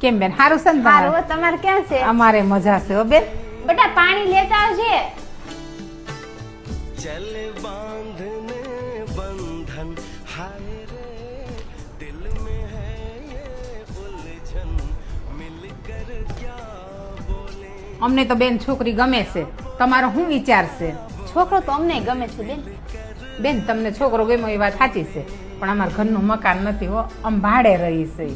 કેમ બેન સારું છે ને હારું હો, તમારે ક્યાં છે? અમારે મજા છે હો બેન. બેટા પાણી લેતા આવજે. चले बांधने बंधन हाय रे दिल में है ये उलझन मिलकर क्या बोले. અમને તો બેન છોકરી ગમે છે, તમારો શું વિચાર છે? છોકરો તો અમને ગમે છે બેન. બેન તમને છોકરો ગમ્યો એ વાત સાચી છે, પણ અમારા ઘરનું મકાન નથી હો, આમ ભાડે રહી છે.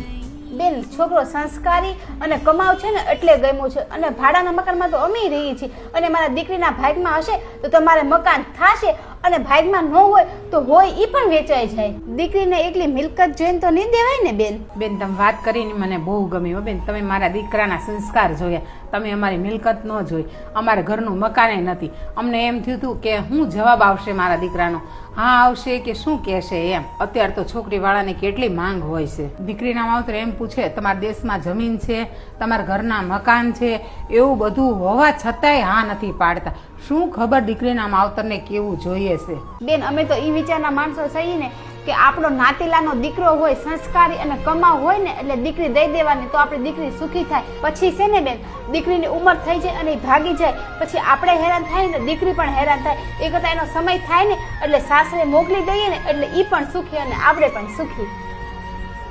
બેન છોકરો સંસ્કારી અને કમાવ છે ને એટલે ગમ્યું છે, અને ભાડાના મકાનમાં તો અમે રહીએ છીએ, અને મારા દીકરીના ભાગમાં હશે તો તમારે મકાન થશે, અને ભાગમાં ન હોય તો હોય એ પણ વેચાઈ જાય. દીકરીને એકલી મિલકત જોઈને તો નહીં દેવાય ને બેન. બેન તમે વાત કરીને મને બહુ ગમ્યું હો બેન. તમે મારા દીકરાના સંસ્કાર જોયા, તમે અમારી મિલકત ન જોઈ, અમારા ઘરનું મકાને નથી. અમને એમ થયું હતું કે શું જવાબ આવશે મારા દીકરાનો, હા આવશે કે શું કહેશે એમ. અત્યારે તો છોકરીવાળાને કેટલી માંગ હોય છે. દીકરીના માવતર એમ પૂછે તમારા દેશમાં જમીન છે, તમારા ઘરના મકાન છે, એવું બધું હોવા છતાંય હા નથી પાડતા. શું ખબર દીકરીના માવતરને કેવું જોઈએ છે. બેન અમે તો એ વિચારના માણસો છીએ ને કે આપણો નાતીલાનો દીકરો હોય, સંસ્કારી અને કમાવ હોય ને એટલે દીકરી દઈ દેવાની, તો આપણી દીકરી સુખી થાય. પછી છે ને બેન દીકરીની ઉંમર થઈ જાય અને એ ભાગી જાય, પછી આપણે હેરાન થાય ને દીકરી પણ હેરાન થાય. એ કરતાં એનો સમય થાય ને એટલે સાસરે મોકલી દઈએ ને એટલે એ પણ સુખી અને આપણે પણ સુખી.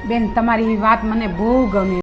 બેન તમારી વાત મને બહુ ગમી.